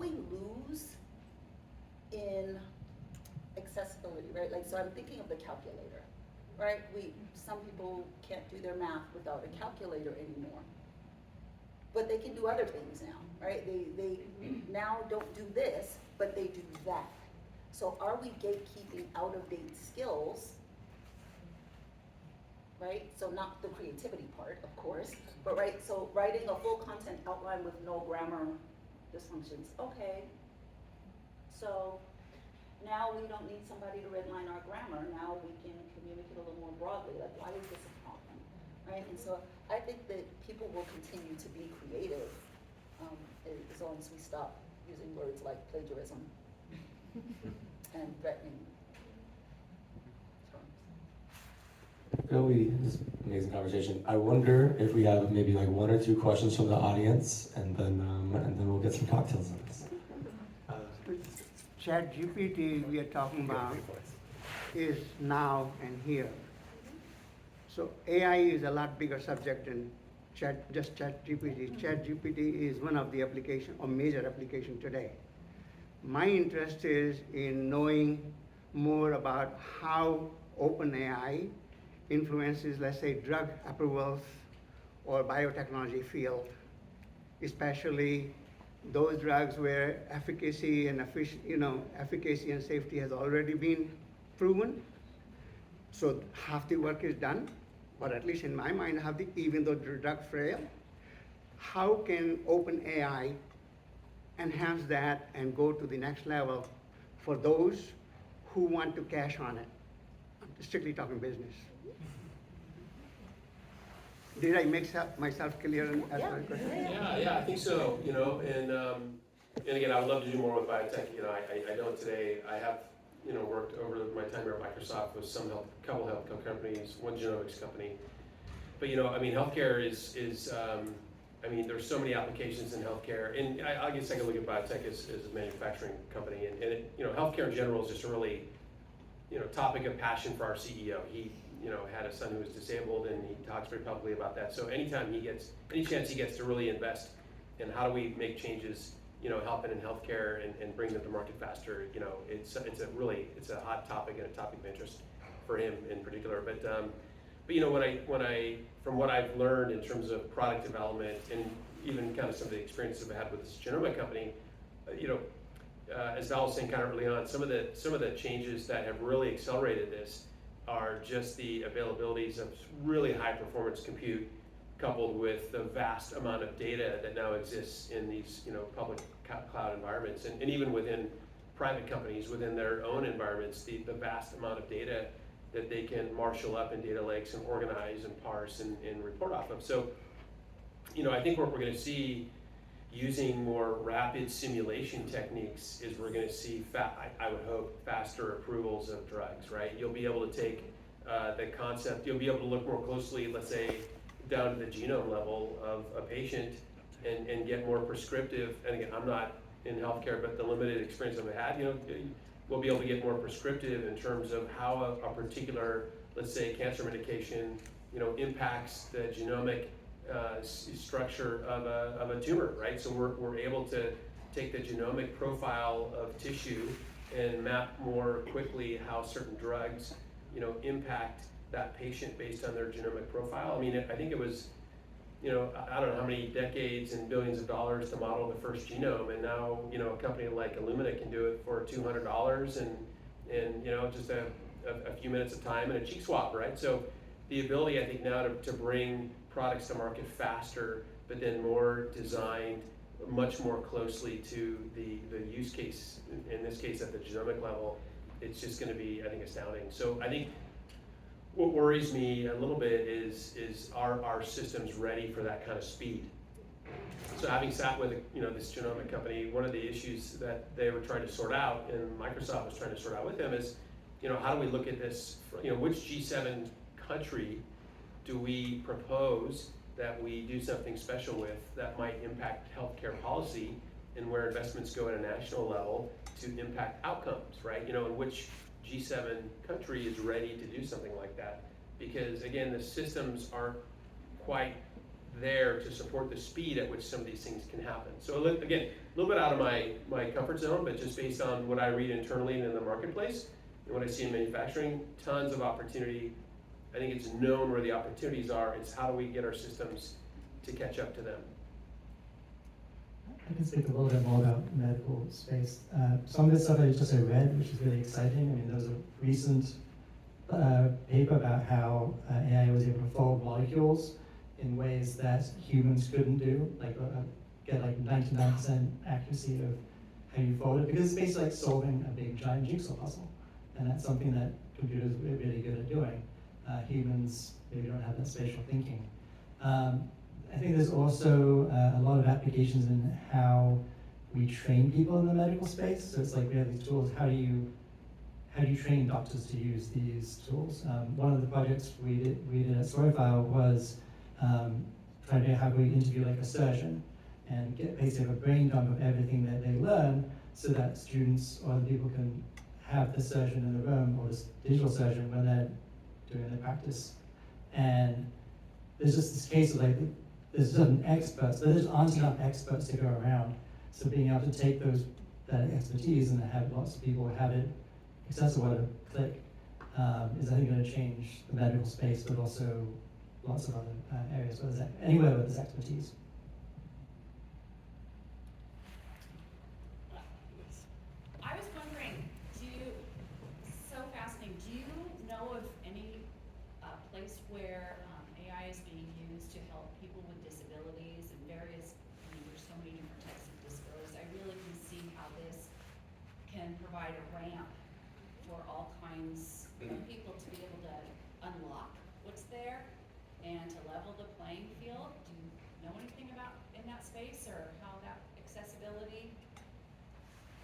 we lose in accessibility, right? Like, so I'm thinking of the calculator, right? Some people can't do their math without a calculator anymore. But they can do other things now, right? They now don't do this, but they do that. So are we gatekeeping out-of-date skills, right? So not the creativity part, of course, but right, so writing a full content outline with no grammar dysfunctions, okay. So now we don't need somebody to redline our grammar, now we can communicate a little more broadly, like why is this a problem, right? And so I think that people will continue to be creative as long as we stop using words like plagiarism and threatening terms. This is an amazing conversation. I wonder if we have maybe like 1 or 2 questions from the audience, and then we'll get some cocktails on this. ChatGPT we are talking about is now and here. So AI is a lot bigger subject than just ChatGPT. ChatGPT is one of the application or major application today. My interest is in knowing more about how OpenAI influences, let's say, drug approvals or biotechnology field, especially those drugs where efficacy and efficacy and safety has already been proven. So half the work is done, or at least in my mind, even though the drug fail, how can OpenAI enhance that and go to the next level for those who want to cash on it? I'm strictly talking business. Did I make myself clear in that question? Yeah, I think so. And again, I would love to do more with biotech. I know today I have worked over my time here at Microsoft with couple healthcare companies, one genomics company. But healthcare is there's so many applications in healthcare, and I guess I can look at biotech as a manufacturing company, and healthcare in general is just a really topic of passion for our CEO. He had a son who was disabled, and he talks very publicly about that. So anytime any chance he gets to really invest in how do we make changes, helping in healthcare and bring them to market faster, it's a hot topic and a topic of interest for him in particular. But when I from what I've learned in terms of product development and even kind of some of the experiences I've had with this genomic company, as Val was saying kind of early on, some of the changes that have really accelerated this are just the availabilities of really high performance compute coupled with the vast amount of data that now exists in these public cloud environments, and even within private companies within their own environments, the vast amount of data that they can marshal up in data lakes and organize and parse and report off of. So I think what we're going to see using more rapid simulation techniques is we're going to see, I would hope, faster approvals of drugs, right? You'll be able to take the concept, you'll be able to look more closely, let's say, down to the genome level of a patient and get more prescriptive. And again, I'm not in healthcare, but the limited experience I've had, we'll be able to get more prescriptive in terms of how a particular, let's say, cancer medication, impacts the genomic structure of a tumor, right? So we're able to take the genomic profile of tissue and map more quickly how certain drugs, impact that patient based on their genomic profile. I think it was, I don't know how many decades and billions of dollars to model the first genome, and now, a company like Illumina can do it for $200 and just a few minutes of time and a cheek swab, right? So the ability, I think, now to bring products to market faster, but then more designed much more closely to the use case, in this case at the genomic level, it's just going to be, I think, astounding. So I think what worries me a little bit is are our systems ready for that kind of speed? So having sat with this genomic company, one of the issues that they were trying to sort out, and Microsoft was trying to sort out with them, is how do we look at this? Which G7 country do we propose that we do something special with that might impact healthcare policy, and where investments go at a national level to impact outcomes, right? And which G7 country is ready to do something like that? Because again, the systems aren't quite there to support the speed at which some of these things can happen. So again, a little bit out of my comfort zone, but just based on what I read internally and in the marketplace, and what I see in manufacturing, tons of opportunity. I think it's known where the opportunities are. It's how do we get our systems to catch up to them. I can speak a little bit more about medical space. Some of the stuff I just read, which is really exciting. I mean, there was a recent paper about how AI was able to fold molecules in ways that humans couldn't do, like get like 99% accuracy of how you fold it, because it's basically like solving a big giant jigsaw puzzle, and that's something that computers are really good at doing. Humans maybe don't have that spatial thinking. I think there's also a lot of applications in how we train people in the medical space. So it's like we have these tools. How do you train doctors to use these tools? One of the projects we did at StoryFile was trying to have we interview like a surgeon and get basically a brain dump of everything that they learn, so that students or other people can have the surgeon in the room, or this digital surgeon, when they're doing their practice. And there's just this case of like, there's certain experts, but there aren't enough experts to go around. So being able to take that expertise and have lots of people have it accessible at a click is, I think, going to change the medical space, but also lots of other areas, anywhere where there's expertise. I was wondering, so fascinating, do you know of any place where AI is being used to help people with disabilities and various, there's so many different types of disabilities. I really can see how this can provide a ramp for all kinds of people to be able to unlock what's there and to level the playing field. Do you know anything about in that space, or how that accessibility?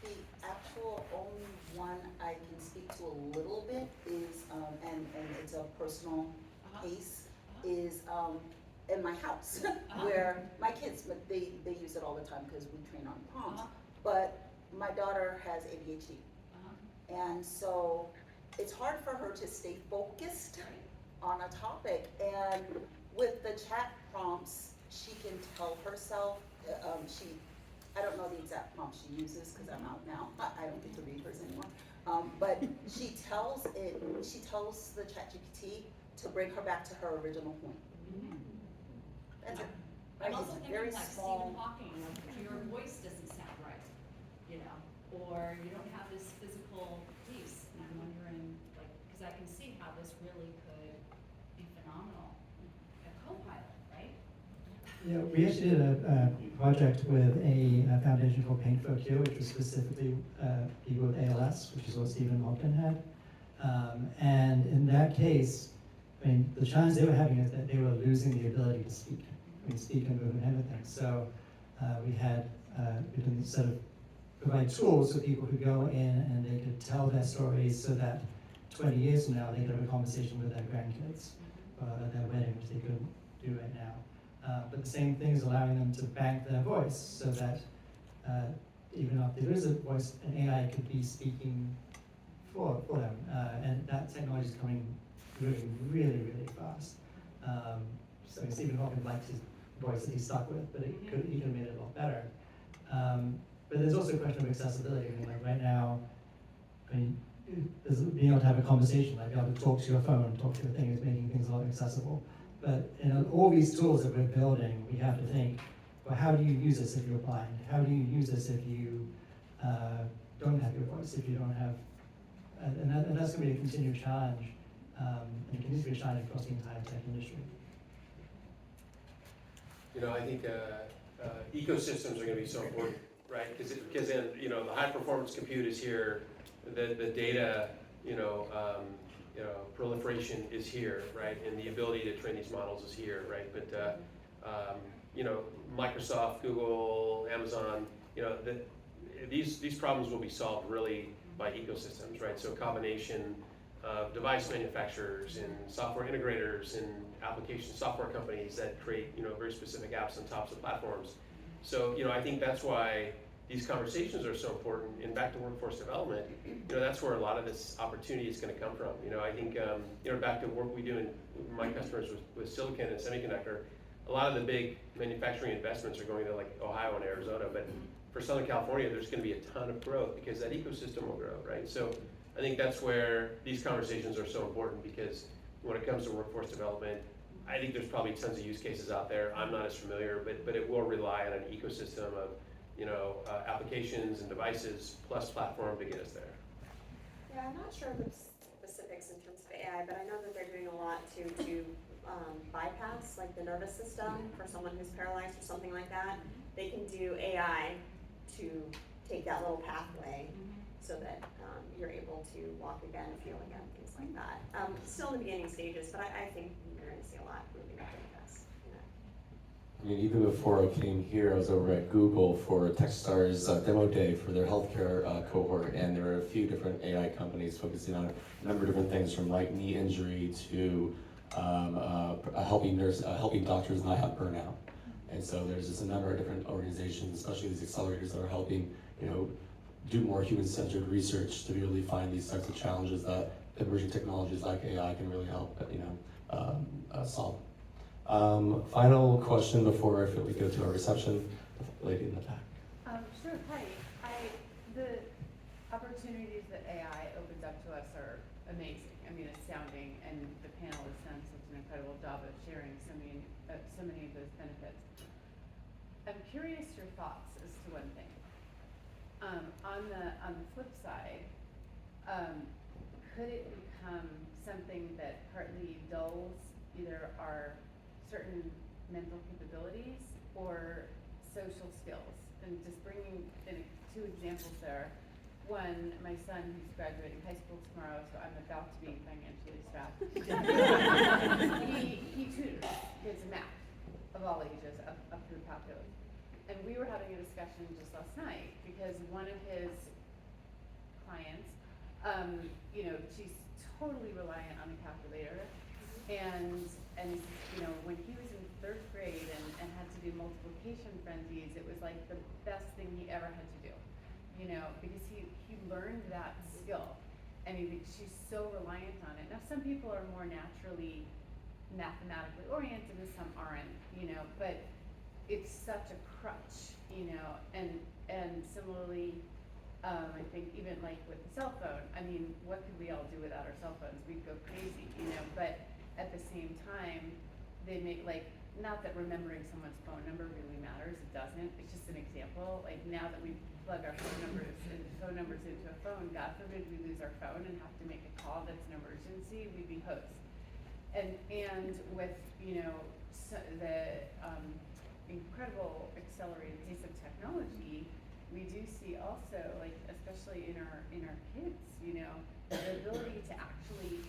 The actual only one I can speak to a little bit is, and it's a personal case, is in my house, where my kids, they use it all the time because we train on prompts, but my daughter has ADHD. And so it's hard for her to stay focused on a topic, and with the chat prompts, she can tell herself, I don't know the exact prompt she uses because I'm out now. I don't get to read hers anymore. But she tells the ChatGPT to bring her back to her original point. That's it. I'm Right? also It's thinking very like small. Stephen Hawking, your voice doesn't sound right, or you don't have this physical piece, and I'm wondering, like, because I can see how this really could be phenomenal. A co-pilot, right? Yeah, we actually did a project with a foundation called Paint for a Cure, which was specifically people with ALS, which is what Stephen Hawking had. And in that case, I mean, the challenge they were having is that they were losing the ability to speak. I mean, speak and move and everything. So we did sort of provide tools so people could go in and they could tell their stories, so that 20 years from now they could have a conversation with their grandkids at their wedding, which they couldn't do right now. But the same thing is allowing them to bank their voice, so that even if there is a voice, an AI could be speaking for them. And that technology is coming really, really, really fast. So Stephen Hawking likes his voice that he's stuck with, but he could have made it a lot better. But there's also a question of accessibility. I mean, like right now, there's being able to have a conversation, like being able to talk to your phone, talk to your thing, is making things a lot accessible. But all these tools that we're building, we have to think, well, how do you use this if you're blind? How do you use this if you don't have your voice, if you don't have, and that's going to be a continued challenge, and continues to be a challenge across the entire tech industry. I think ecosystems are going to be so important, right? Because then, the high performance compute is here, the data, proliferation is here, right? And the ability to train these models is here, right? But Microsoft, Google, Amazon, these problems will be solved really by ecosystems, right? So a combination of device manufacturers and software integrators and application software companies that create, very specific apps on tops of platforms. So, I think that's why these conversations are so important. And back to workforce development, that's where a lot of this opportunity is going to come from. I think, back to work we do in my customers with silicon and semiconductor, a lot of the big manufacturing investments are going to like Ohio and Arizona, but for Southern California, there's gonna be a ton of growth because that ecosystem will grow, right? So I think that's where these conversations are so important, because when it comes to workforce development, I think there's probably tons of use cases out there. I'm not as familiar, but it will rely on an ecosystem of, applications and devices plus platform to get us there. Yeah, I'm not sure of the specifics in terms of AI, but I know that they're doing a lot to bypass like the nervous system for someone who's paralyzed or something like that. They can do AI to take that little pathway so that you're able to walk again, feel again, things like that. Still in the beginning stages, but I think you're going to see a lot moving up in this. I mean, even before I came here, I was over at Google for Techstars demo day for their healthcare cohort, and there were a few different AI companies focusing on a number of different things, from like knee injury to helping doctors not have burnout. And so there's just a number of different organizations, especially these accelerators, that are helping, do more human-centered research to really find these types of challenges that emerging technologies like AI can really help, solve. Final question before we go to our reception, the lady in the back. Sure, hi. The opportunities that AI opens up to us are amazing. I mean, astounding, and the panel has done such an incredible job of sharing so many of those benefits. I'm curious your thoughts as to one thing. On the flip side, could it become something that partly dulls either our certain mental capabilities or social skills? And just bringing in two examples there. One, my son, who's graduating high school tomorrow, so I'm about to be financially strapped. he tutors kids in math of all ages up through calculus. And we were having a discussion just last night because one of his clients, she's totally reliant on the calculator. And when he was in third grade and had to do multiplication frenzies, it was like the best thing he ever had to do, because he learned that skill, and she's so reliant on it. Now, some people are more naturally mathematically oriented and some aren't, but it's such a crutch, and similarly, I think even like with the cell phone, I mean, what could we all do without our cell phones? We'd go crazy, but at the same time, they make not that remembering someone's phone number really matters, it doesn't, it's just an example. Like now that we plug our phone numbers into a phone, God forbid we lose our phone and have to make a call that's an emergency, we'd be hosed. And with, the incredible accelerated pace of technology, we do see also, especially in our kids, the ability to actually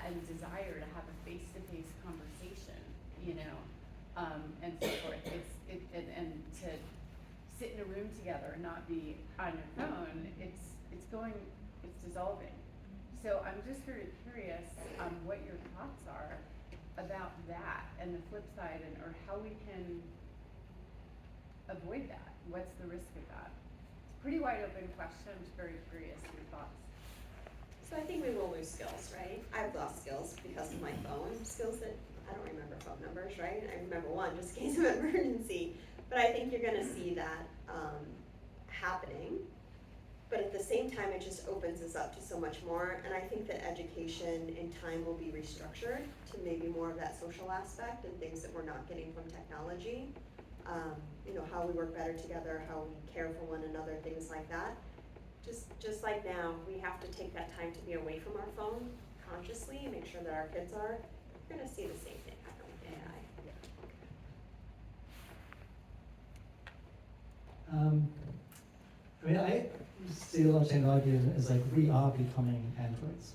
and desire to have a face-to-face conversation, and so forth. And to sit in a room together and not be on your phone, it's dissolving. So I'm just very curious what your thoughts are about that and the flip side, or how we can avoid that. What's the risk of that? It's a pretty wide open question. I'm just very curious your thoughts. So I think we will lose skills, right? I've lost skills because of my phone, skills that I don't remember phone numbers, right? I remember one just in case of emergency. But I think you're gonna see that happening. But at the same time, it just opens us up to so much more. And I think that education in time will be restructured to maybe more of that social aspect and things that we're not getting from technology. How we work better together, how we care for one another, things like that. Just like now, we have to take that time to be away from our phone consciously, make sure that our kids are. We're gonna see the same thing happen with AI. I see a lot of technology as we are becoming androids.